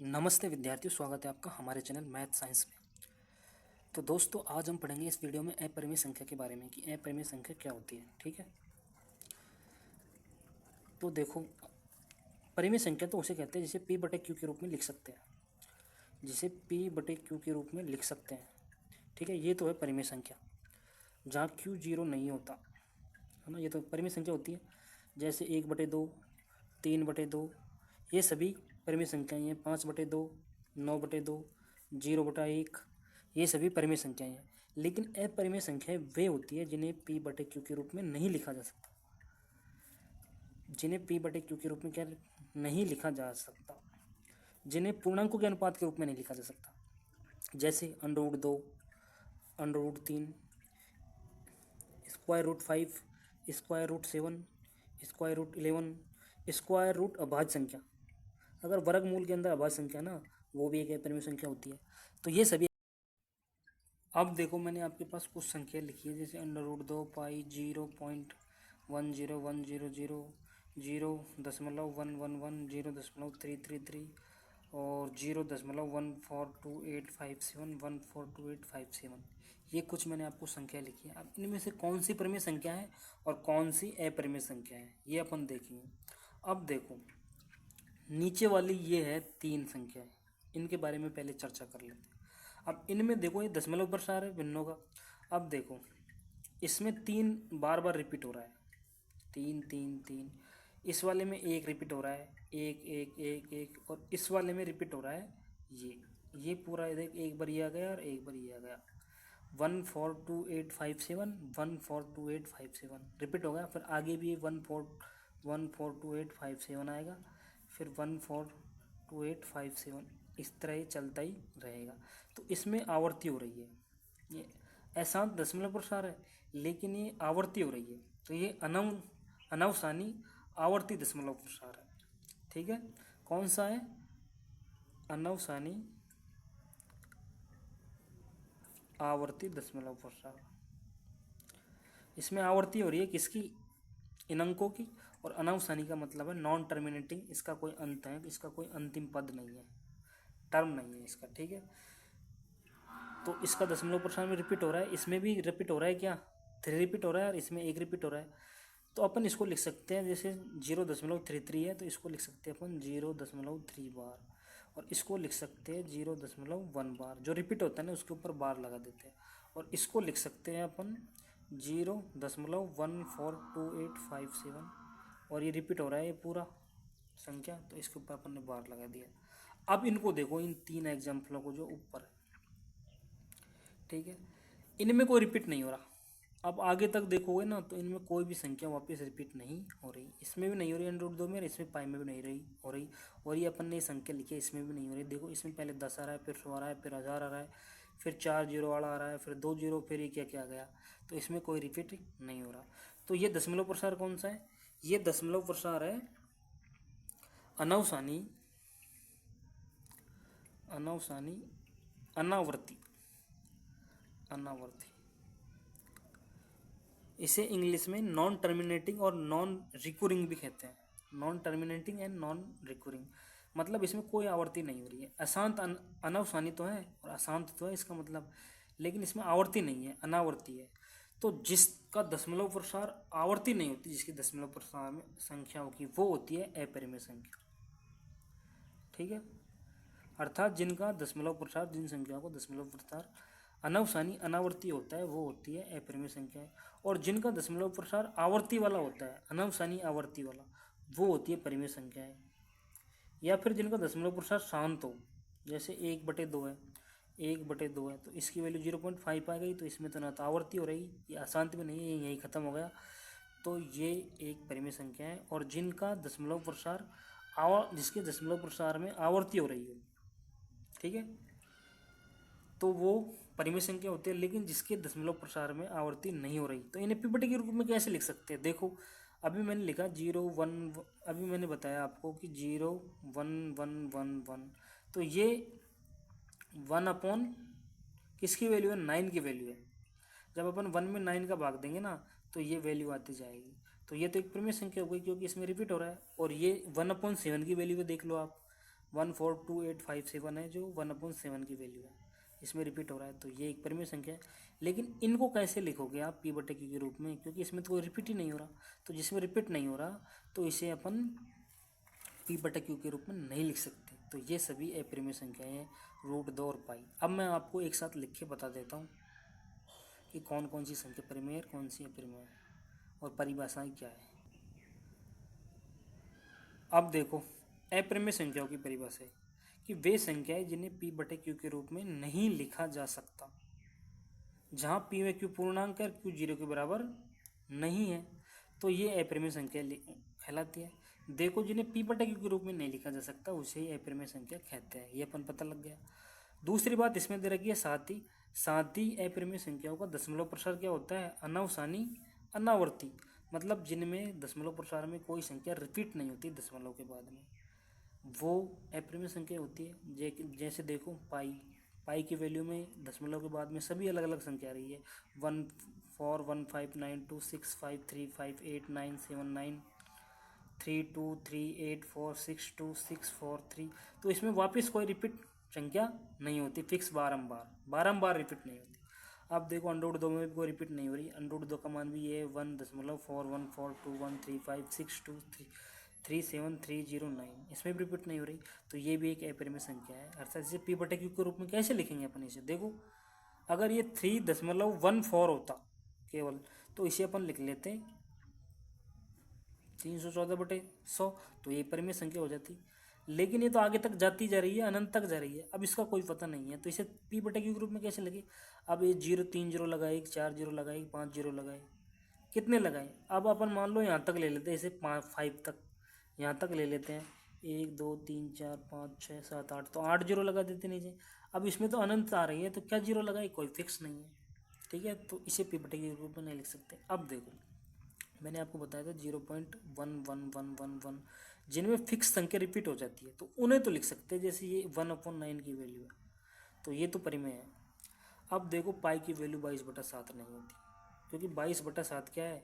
नमस्ते विद्यार्थियों, स्वागत है आपका हमारे चैनल मैथ साइंस में। तो दोस्तों, आज हम पढ़ेंगे इस वीडियो में अपरिमेय संख्या के बारे में कि अपरिमेय संख्या क्या होती है। ठीक है, तो देखो, परिमेय संख्या तो उसे कहते हैं जिसे p बटे क्यू के रूप में लिख सकते हैं, जिसे p बटे क्यू के रूप में लिख सकते हैं। ठीक है, ये तो है परिमेय संख्या जहाँ क्यू जीरो नहीं होता, है ना। ये तो परिमेय संख्या होती है, जैसे 1/2, 3/2, ये सभी परिमेय संख्याएं हैं। 5/2, 9/2, 0/1, ये सभी परिमेय संख्याएं हैं। लेकिन अपरिमेय संख्याएं वे होती है जिन्हें p बटे क्यू के रूप में नहीं लिखा जा सकता, जिन्हें p बटे क्यू के रूप में क्या नहीं लिखा जा सकता, जिन्हें पूर्णांकों के अनुपात के रूप में नहीं लिखा जा सकता, जैसे √2, √3, √5, √7, √11, अभाज्य संख्या। अगर वर्गमूल के अंदर अभाज्य संख्या ना, वो भी एक अपरिमेय संख्या होती है। तो ये सभी। अब देखो, मैंने आपके पास कुछ संख्या लिखी है, जैसे √2 पाई 0.101000, 0.111, 0.333 और 0.142857, 142857, ये कुछ मैंने आपको संख्या लिखी है। अब इनमें से कौन सी परिमेय संख्या है और कौन सी अपरिमेय संख्या है, ये अपन देखेंगे। अब देखो, नीचे वाली ये है 3 संख्याएं, इनके बारे में पहले चर्चा कर लेते हैं। अब इनमें देखो, ये दशमलव प्रसार है भिन्नों का। अब देखो, इसमें 3 बार बार रिपीट हो रहा है, 3 3 3। इस वाले में 1 रिपीट हो रहा है, 1 1 1 1, और इस वाले में रिपीट हो रहा है ये पूरा। देख, एक बार ये आ गया और एक बार ये आ गया। 142857, 142857 रिपीट हो गया। फिर आगे भी 142857 आएगा, फिर 142857, इस तरह ये चलता ही रहेगा। तो इसमें आवर्ती हो रही है, ये ऐसा दशमलव प्रसार है लेकिन ये आवर्ती हो रही है, तो ये अनवसानी आवर्ती दशमलव प्रसार है। ठीक है, कौन सा है? अनवसानी आवर्ती दशमलव प्रसार। इसमें आवर्ती हो रही है किसकी? इन अंकों की। और अनवसानी का मतलब है नॉन टर्मिनेटिंग, इसका कोई अंत है, इसका कोई अंतिम पद नहीं है, टर्म नहीं है इसका। ठीक है, तो इसका दशमलव प्रसार में रिपीट हो रहा है, इसमें भी रिपीट हो रहा है, क्या 3 रिपीट हो रहा है और इसमें 1 रिपीट हो रहा है। तो अपन इसको लिख सकते हैं, जैसे 0.33 है तो इसको लिख सकते हैं अपन 0.3 बार, और इसको लिख सकते हैं 0.1 बार। जो रिपीट होता है ना उसके ऊपर बार लगा देते हैं, और इसको लिख सकते हैं अपन 0.14287, और ये रिपीट हो रहा है ये पूरा संख्या, तो इसके ऊपर अपन ने बार लगा दिया। अब इनको देखो, इन 3 एग्जाम्पलों को जो ऊपर है, ठीक है, इनमें कोई रिपीट नहीं हो रहा। अब आगे तक देखोगे ना तो इनमें कोई भी संख्या वापस रिपीट नहीं हो रही, इसमें भी नहीं हो रही √2 में, इसमें पाई में भी नहीं हो रही। और ये अपन ने संख्या लिखी है, इसमें भी नहीं हो रही। देखो, इसमें पहले 10 आ रहा है, फिर 100 आ रहा है, फिर 1000 आ रहा है, फिर 4 जीरो वाला आ रहा है, फिर 2 जीरो, फिर ये क्या क्या गया। तो इसमें कोई रिपीट नहीं हो रहा। तो ये दशमलव प्रसार कौन सा है? ये दशमलव प्रसार है अनवसानी अनवसानी अनावर्ती अनावर्ती। इसे इंग्लिश में नॉन टर्मिनेटिंग और नॉन रिकूरिंग भी कहते हैं। नॉन टर्मिनेटिंग एंड नॉन रिकूरिंग मतलब इसमें कोई आवर्ती नहीं हो रही है। अशांत अनवसानी तो है और अशांत तो है इसका मतलब, लेकिन इसमें आवर्ती नहीं है, अनावर्ती है। तो जिसका दशमलव प्रसार आवर्ती नहीं होती, जिसकी दशमलव प्रसार में संख्या होगी, वो होती है अपरिमेय संख्या। ठीक है, अर्थात जिनका दशमलव प्रसार, जिन संख्याओं को दशमलव प्रसार अनवसानी अनावर्ती होता है, वो होती है अपरिमेय संख्या। और जिनका दशमलव प्रसार आवर्ती वाला होता है, अनवसानी आवर्ती वाला, वो होती है परिमेय संख्याएं। या फिर जिनका दशमलव प्रसार शांत हो, जैसे 1/2 है, 1/2 है, तो इसकी वैल्यू 0.5 आ गई, तो इसमें तो ना तो आवर्ती हो रही, ये अशांत भी नहीं है, यही खत्म हो गया। तो ये एक परिमेय संख्या है। और जिनका दशमलव प्रसार जिसके दशमलव प्रसार में आवर्ती हो रही है, ठीक है, तो वो परिमेय संख्या होती है। लेकिन जिसके दशमलव प्रसार में आवर्ती नहीं हो रही, तो इन्हें पीपीटी के रूप में कैसे लिख सकते हैं? देखो, अभी मैंने लिखा 0 1, अभी मैंने बताया आपको कि 0 1 1 1 1, तो ये 1/, किसकी वैल्यू है? 9 की वैल्यू है। जब अपन 1 में 9 का भाग देंगे ना, तो ये वैल्यू आती जाएगी। तो ये तो एक परिमेय संख्या हो गई, क्योंकि इसमें रिपीट हो रहा है। और ये 1/7 की वैल्यू को देख लो आप, 142857 है जो 1/7 की वैल्यू है, इसमें रिपीट हो रहा है, तो ये एक परिमेय संख्या है। लेकिन इनको कैसे लिखोगे आप p/q के रूप में, क्योंकि इसमें तो कोई रिपीट ही नहीं हो रहा, तो जिसमें रिपीट नहीं हो रहा तो इसे अपन p/q के रूप में नहीं लिख सकते। तो ये सभी अपरिमेय संख्याएं हैं, √2 और पाई। अब मैं आपको एक साथ लिख के बता देता हूँ कि कौन कौन सी संख्या परिमेय है, कौन सी अपरिमेय है और परिभाषाएं क्या है। अब देखो, अपरिमेय संख्याओं की परिभाषा है कि वे संख्याएं जिन्हें p/q के रूप में नहीं लिखा जा सकता, जहाँ p व q पूर्णांक है और q 0 के बराबर नहीं है, तो ये अपरिमेय संख्या कहलाती है। देखो, जिन्हें p/q के रूप में नहीं लिखा जा सकता उसे ही अपरिमेय संख्या कहते हैं, ये अपन पता लग गया। दूसरी बात इसमें दे रखी है साथ ही अपरिमेय संख्याओं का दशमलव प्रसार क्या होता है, अनावसानी अनावर्ती, मतलब जिनमें दशमलव प्रसार में कोई संख्या रिपीट नहीं होती दशमलव के बाद में, वो अपरिमेय संख्या होती है। जैसे देखो, पाई की वैल्यू में दशमलव के बाद में सभी अलग अलग संख्या आ रही है, 141592653589793 3238462643, तो इसमें वापस कोई रिपीट संख्या नहीं होती, फिक्स बारंबार रिपीट नहीं होती। अब देखो, √2 में भी कोई रिपीट नहीं हो रही, √2 का मान भी ये 1.41421356237309, इसमें भी रिपीट नहीं हो रही, तो ये भी एक अपरिमेय संख्या है। अर्थात इसे p/q के रूप में कैसे लिखेंगे अपन इसे, देखो अगर ये 3.14 होता केवल, तो इसे अपन लिख लेते 314/100, तो ये परिमेय संख्या हो जाती। लेकिन ये तो आगे तक जाती जा रही है, अनंत तक जा रही है, अब इसका कोई पता नहीं है, तो इसे p/q के रूप में कैसे लगे। अब ये 3 जीरो लगाए, 4 जीरो लगाए, 5 जीरो लगाए, कितने लगाए, अब अपन मान लो यहाँ तक ले लेते हैं, इसे 5 तक यहाँ तक ले लेते हैं, 1 2 3 4 5 6 7 8, तो 8 जीरो लगा देते नीचे। अब इसमें तो अनंत आ रही है, तो क्या जीरो लगाए, कोई फिक्स नहीं है, ठीक है, तो इसे p/q के रूप में नहीं लिख सकते। अब देखो, मैंने आपको बताया था 0.11111 जिनमें फिक्स संख्या रिपीट हो जाती है तो उन्हें तो लिख सकते हैं, जैसे ये 1/9 की वैल्यू है, तो ये तो परिमेय है। अब देखो, पाई की वैल्यू 22/7 नहीं होती, क्योंकि 22/7 क्या है,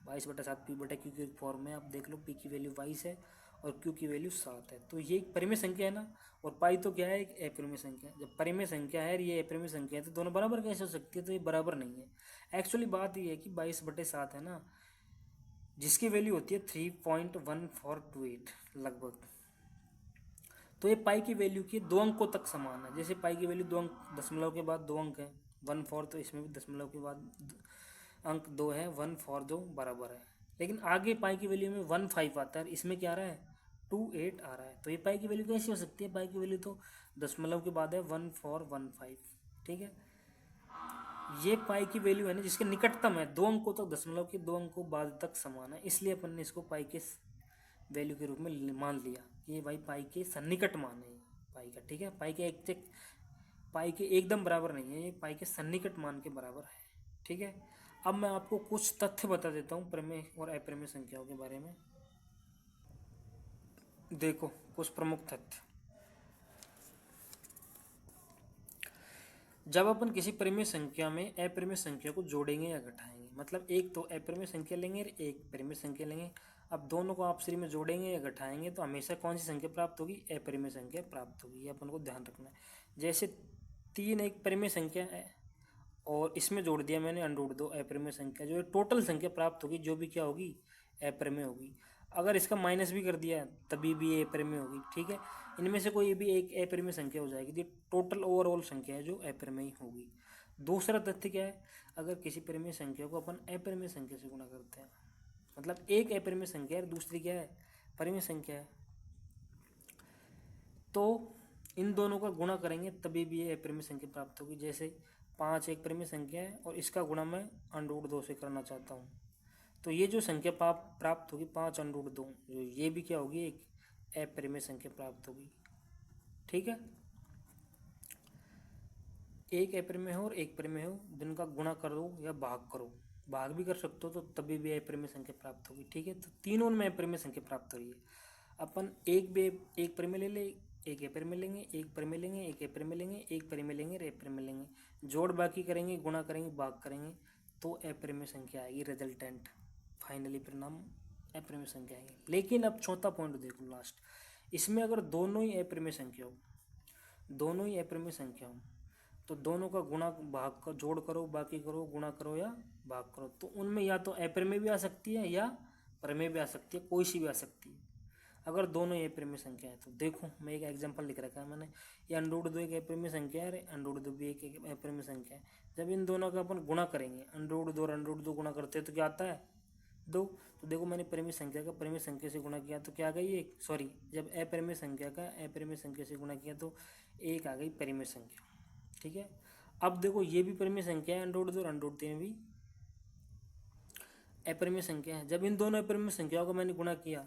22/7 p/q के फॉर्म में। आप देख लो, p की वैल्यू 22 है और q की वैल्यू 7 है, तो ये एक परिमेय संख्या है ना, और पाई तो क्या है, एक अपरिमेय संख्या। जब परिमेय संख्या है और ये अपरिमेय संख्या है, तो दोनों बराबर कैसे हो सकती है, तो ये बराबर नहीं है। एक्चुअली बात ये है कि 22/7 है ना, जिसकी वैल्यू होती है 3.1428 लगभग, तो ये पाई की वैल्यू की 2 अंकों तक समान है। जैसे पाई की वैल्यू 2 अंक, दशमलव के बाद 2 अंक है 1/4, तो इसमें भी दशमलव के बाद अंक 2 है, 1/4 2 बराबर है। लेकिन आगे पाई की वैल्यू में 15 आता है, इसमें क्या आ रहा है, 28 आ रहा है, तो ये पाई की वैल्यू कैसी हो सकती है, पाई की वैल्यू तो दशमलव के बाद है 1415, ठीक है। ये पाई की वैल्यू है ना, जिसके निकटतम है 2 अंकों तक, दशमलव के 2 अंकों बाद तक समान है, इसलिए अपन ने इसको पाई के वैल्यू के रूप में मान लिया कि ये भाई पाई के सन्निकट मान है पाई का, ठीक है। पाई के एकदम बराबर नहीं है, ये पाई के सन्निकट मान के बराबर है, ठीक है। अब मैं आपको कुछ तथ्य बता देता हूँ परिमेय और अपरिमेय संख्याओं के बारे में। देखो, कुछ प्रमुख तथ्य। जब अपन किसी परिमेय संख्या में अपरिमेय संख्या को जोड़ेंगे या घटाएंगे, मतलब एक तो अपरिमेय संख्या लेंगे और एक परिमेय संख्या लेंगे, अब दोनों को आपस में जोड़ेंगे या घटाएंगे तो हमेशा कौन सी संख्या प्राप्त होगी, अपरिमेय संख्या प्राप्त होगी, ये अपन को ध्यान रखना है। जैसे 3 एक परिमेय संख्या है और इसमें जोड़ दिया मैंने √2 अपरिमेय संख्या, जो टोटल संख्या प्राप्त होगी जो भी क्या होगी, अपरिमेय होगी। अगर इसका माइनस भी कर दिया तभी भी ये अपरिमेय होगी, ठीक है। इनमें से कोई भी एक अपरिमेय संख्या हो जाएगी, तो टोटल ओवरऑल संख्या है जो अपरिमेय होगी। दूसरा तथ्य क्या है, अगर किसी परिमेय संख्या को अपन अपरिमेय संख्या से गुणा करते हैं, मतलब एक अपरिमेय संख्या है दूसरी क्या है, परिमेय संख्या है, तो इन दोनों का गुणा करेंगे तभी भी ये अपरिमेय संख्या प्राप्त होगी। जैसे 5 एक परिमेय संख्या है और इसका गुणा मैं √2 से करना चाहता हूँ, तो ये जो संख्या प्राप्त होगी 5√2, जो ये भी क्या होगी, एक अपरिमेय संख्या प्राप्त होगी, ठीक है। एक अपरिमेय हो और एक परिमेय हो, जिनका गुणा करो या भाग करो, भाग भी कर सकते हो, तो तभी भी अपरिमेय संख्या प्राप्त होगी, ठीक है। तो तीनों में अपरिमेय संख्या प्राप्त हो रही है। अपन एक परिमेय ले ले, एक अपरिमेय लेंगे, एक परिमेय लेंगे, एक अपरिमेय लेंगे, एक परिमेय लेंगे और अपरिमेय लेंगे, जोड़ बाकी करेंगे, गुणा करेंगे, भाग करेंगे, तो अपरिमेय संख्या आएगी, रिजल्टेंट फाइनली परिणाम अपरिमेय संख्या आएगी। लेकिन अब चौथा पॉइंट देखो लास्ट, इसमें अगर दोनों ही अपरिमेय संख्या हो, दोनों ही अपरिमेय संख्या हो, तो दोनों का गुणा भाग का जोड़ करो, बाकी करो, गुणा करो या भाग करो, तो उनमें या तो अपरिमेय भी आ सकती है या परिमेय भी आ सकती है, कोई सी भी आ सकती है। अगर दोनों ही अपरिमेय संख्या है तो देखो मैं एक एग्जांपल लिख रखा है मैंने, ये √2 एक अपरिमेय संख्या है, √2 भी एक अपरिमेय संख्या है। जब इन दोनों का अपन गुणा करेंगे, √2 और √2 गुणा करते हैं तो क्या आता है 2। तो देखो मैंने परिमेय संख्या का परिमेय संख्या से गुणा किया तो क्या आ गई 1, सॉरी जब अपरिमेय संख्या का अपरिमेय संख्या से गुणा किया तो 1 आ गई परिमेय संख्या। ठीक है, अब देखो ये भी परिमेय संख्या है, √2 और √3 भी अपरिमेय संख्या है। जब इन दोनों अपरिमेय संख्याओं को मैंने गुणा किया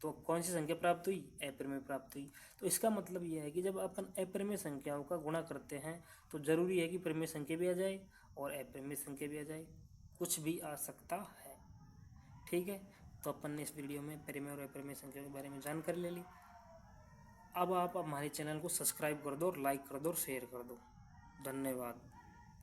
तो कौन सी संख्या प्राप्त हुई, अपरिमेय प्राप्त हुई। तो इसका मतलब यह है कि जब अपन अपरिमेय संख्याओं का गुणा करते हैं तो जरूरी है कि परिमेय संख्या भी आ जाए और अपरिमेय संख्या भी आ जाए, कुछ भी आ सकता है। ठीक है, तो अपन ने इस वीडियो में परिमेय और अपरिमेय संख्या के बारे में जानकारी ले ली। अब आप हमारे चैनल को सब्सक्राइब कर दो और लाइक कर दो और शेयर कर दो। धन्यवाद।